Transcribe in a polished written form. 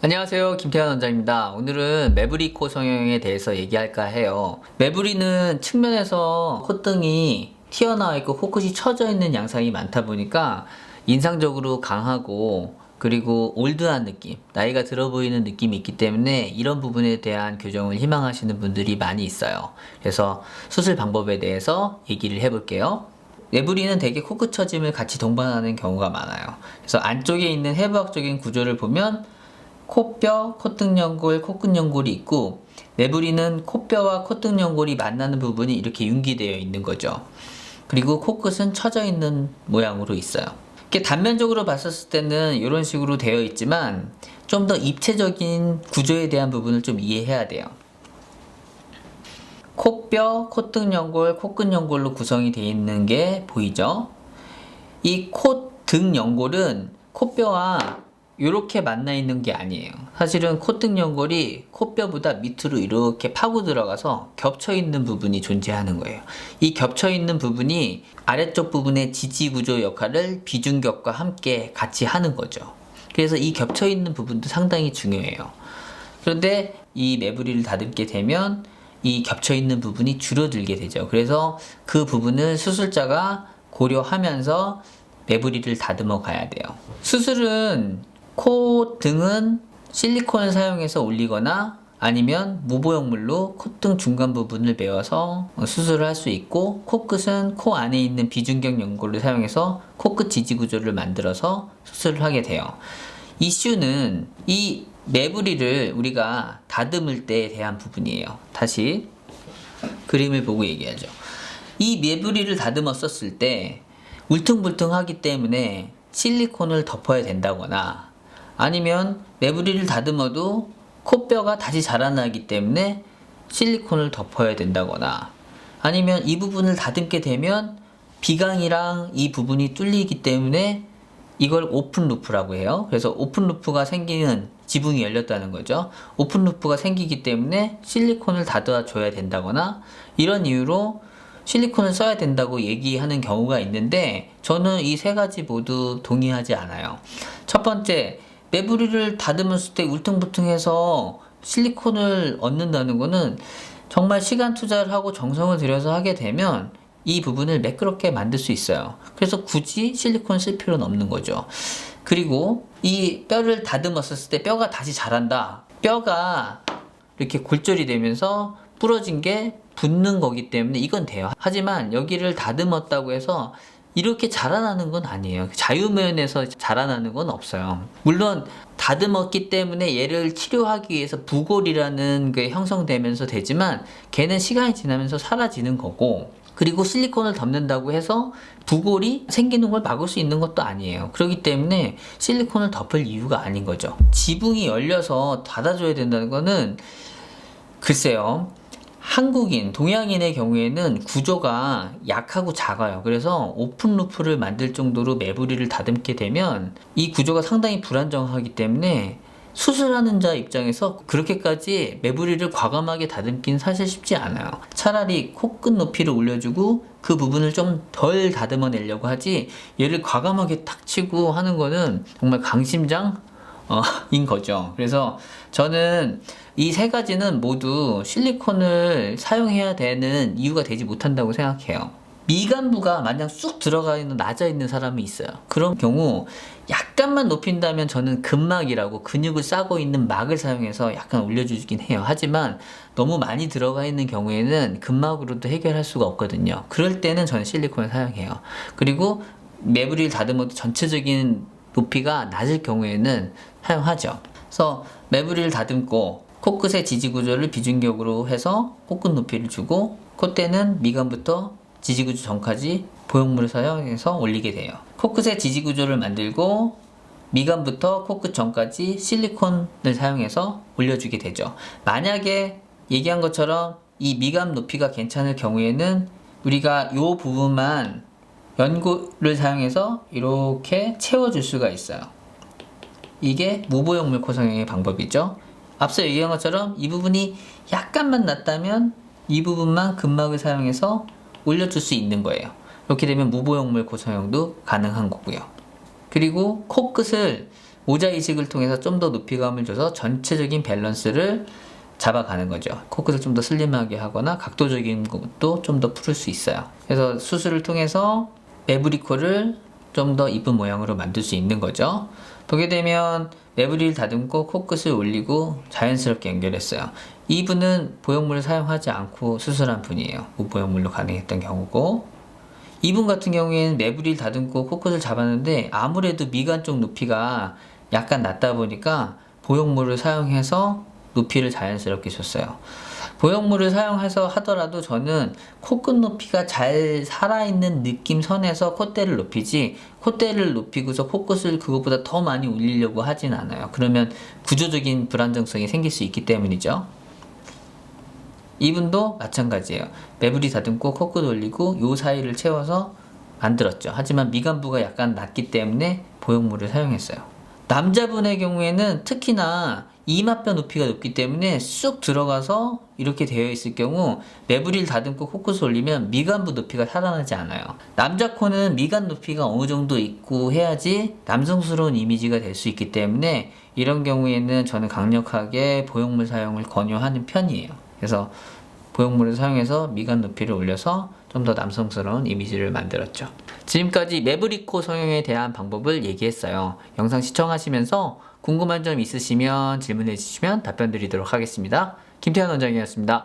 안녕하세요, 김태환 원장입니다. 오늘은 매부리 코 성형에 대해서 얘기할까 해요. 매부리는 측면에서 콧등이 튀어나와 있고 코끝이 처져 있는 양상이 많다 보니까 인상적으로 강하고 그리고 올드한 느낌, 나이가 들어 보이는 느낌이 있기 때문에 이런 부분에 대한 교정을 희망하시는 분들이 많이 있어요. 그래서 수술 방법에 대해서 얘기를 해볼게요. 매부리는 대개 코끝 처짐을 같이 동반하는 경우가 많아요. 그래서 안쪽에 있는 해부학적인 구조를 보면 코뼈, 콧등연골, 코끝연골이 있고, 매부리는 코뼈와 콧등연골이 만나는 부분이 이렇게 융기되어 있는 거죠. 그리고 코끝은 처져 있는 모양으로 있어요. 이렇게 단면적으로 봤었을 때는 이런 식으로 되어 있지만 좀 더 입체적인 구조에 대한 부분을 좀 이해해야 돼요. 코뼈, 콧등연골, 코끝연골로 구성이 되어 있는 게 보이죠? 이 콧등연골은 코뼈와 이렇게 만나 있는 게 아니에요. 사실은 콧등연골이 코뼈보다 밑으로 이렇게 파고 들어가서 겹쳐 있는 부분이 존재하는 거예요. 이 겹쳐 있는 부분이 아래쪽 부분의 지지구조 역할을 비중격과 함께 같이 하는 거죠. 그래서 이 겹쳐 있는 부분도 상당히 중요해요. 그런데 이 매부리를 다듬게 되면 이 겹쳐 있는 부분이 줄어들게 되죠. 그래서 그 부분을 수술자가 고려하면서 매부리를 다듬어 가야 돼요. 수술은 코 등은 실리콘을 사용해서 올리거나 아니면 무보형물로 콧등 중간 부분을 메워서 수술을 할 수 있고, 코끝은 코 안에 있는 비중격 연골을 사용해서 코끝 지지 구조를 만들어서 수술을 하게 돼요. 이슈는 이 매부리를 우리가 다듬을 때에 대한 부분이에요. 다시 그림을 보고 얘기하죠. 이 매부리를 다듬었었을 때 울퉁불퉁하기 때문에 실리콘을 덮어야 된다거나, 아니면 매부리를 다듬어도 코뼈가 다시 자라나기 때문에 실리콘을 덮어야 된다거나, 아니면 이 부분을 다듬게 되면 비강이랑 이 부분이 뚫리기 때문에 이걸 오픈 루프라고 해요. 그래서 오픈 루프가 생기는, 지붕이 열렸다는 거죠. 오픈 루프가 생기기 때문에 실리콘을 닫아줘야 된다거나, 이런 이유로 실리콘을 써야 된다고 얘기하는 경우가 있는데, 저는 이 세 가지 모두 동의하지 않아요. 첫 번째, 매부리를 다듬었을 때 울퉁불퉁해서 실리콘을 얻는다는 거는 정말 시간 투자를 하고 정성을 들여서 하게 되면 이 부분을 매끄럽게 만들 수 있어요. 그래서 굳이 실리콘 쓸 필요는 없는 거죠. 그리고 이 뼈를 다듬었을 때 뼈가 다시 자란다. 뼈가 이렇게 골절이 되면서 부러진 게 붙는 거기 때문에 이건 돼요. 하지만 여기를 다듬었다고 해서 이렇게 자라나는 건 아니에요. 자유면에서 자라나는 건 없어요. 물론 다듬었기 때문에 얘를 치료하기 위해서 부골이라는 게 형성되면서 되지만 걔는 시간이 지나면서 사라지는 거고, 그리고 실리콘을 덮는다고 해서 부골이 생기는 걸 막을 수 있는 것도 아니에요. 그렇기 때문에 실리콘을 덮을 이유가 아닌 거죠. 지붕이 열려서 닫아줘야 된다는 거는 글쎄요, 한국인, 동양인의 경우에는 구조가 약하고 작아요. 그래서 오픈 루프를 만들 정도로 매부리를 다듬게 되면 이 구조가 상당히 불안정하기 때문에 수술하는 자 입장에서 그렇게까지 매부리를 과감하게 다듬기는 사실 쉽지 않아요. 차라리 코끝 높이를 올려주고 그 부분을 좀 덜 다듬어 내려고 하지, 얘를 과감하게 탁 치고 하는 거는 정말 강심장 인 거죠. 그래서 저는 이 세 가지는 모두 실리콘을 사용해야 되는 이유가 되지 못한다고 생각해요. 미간부가 마냥 쑥 들어가 있는, 낮아 있는 사람이 있어요. 그런 경우 약간만 높인다면 저는 근막이라고 근육을 싸고 있는 막을 사용해서 약간 올려주긴 해요. 하지만 너무 많이 들어가 있는 경우에는 근막으로도 해결할 수가 없거든요. 그럴 때는 저는 실리콘을 사용해요. 그리고 매부리를 다듬어도 전체적인 높이가 낮을 경우에는 사용하죠. 그래서 매부리를 다듬고 코끝의 지지구조를 비중격으로 해서 코끝 높이를 주고, 콧대는 미간부터 지지구조 전까지 보형물을 사용해서 올리게 돼요. 코끝의 지지구조를 만들고 미간부터 코끝 전까지 실리콘을 사용해서 올려주게 되죠. 만약에 얘기한 것처럼 이 미간 높이가 괜찮을 경우에는 우리가 이 부분만 연고를 사용해서 이렇게 채워줄 수가 있어요. 이게 무보형물 코성형의 방법이죠. 앞서 얘기한 것처럼 이 부분이 약간만 낮다면 이 부분만 근막을 사용해서 올려줄 수 있는 거예요. 이렇게 되면 무보형물 코성형도 가능한 거고요. 그리고 코끝을 오자 이식을 통해서 좀 더 높이감을 줘서 전체적인 밸런스를 잡아가는 거죠. 코끝을 좀 더 슬림하게 하거나 각도적인 것도 좀 더 풀을 수 있어요. 그래서 수술을 통해서 매부리코를 좀 더 이쁜 모양으로 만들 수 있는 거죠. 보게 되면 매부리를 다듬고 코끝을 올리고 자연스럽게 연결했어요. 이분은 보형물을 사용하지 않고 수술한 분이에요. 무보형물로 가능했던 경우고, 이분 같은 경우에는 매부리를 다듬고 코끝을 잡았는데 아무래도 미간 쪽 높이가 약간 낮다 보니까 보형물을 사용해서 높이를 자연스럽게 줬어요. 보형물을 사용해서 하더라도 저는 코끝 높이가 잘 살아있는 느낌 선에서 콧대를 높이지, 콧대를 높이고서 코끝을 그것보다 더 많이 올리려고 하진 않아요. 그러면 구조적인 불안정성이 생길 수 있기 때문이죠. 이분도 마찬가지예요. 매부리 다듬고 코끝 올리고 요 사이를 채워서 만들었죠. 하지만 미간부가 약간 낮기 때문에 보형물을 사용했어요. 남자분의 경우에는 특히나 이마뼈 높이가 높기 때문에 쑥 들어가서 이렇게 되어 있을 경우 매부리를 다듬고 코끝을 올리면 미간부 높이가 살아나지 않아요. 남자 코는 미간 높이가 어느 정도 있고 해야지 남성스러운 이미지가 될 수 있기 때문에 이런 경우에는 저는 강력하게 보형물 사용을 권유하는 편이에요. 그래서 보형물을 사용해서 미간 높이를 올려서 좀 더 남성스러운 이미지를 만들었죠. 지금까지 매부리코 성형에 대한 방법을 얘기했어요. 영상 시청하시면서 궁금한 점 있으시면 질문해 주시면 답변 드리도록 하겠습니다. 김태환 원장이었습니다.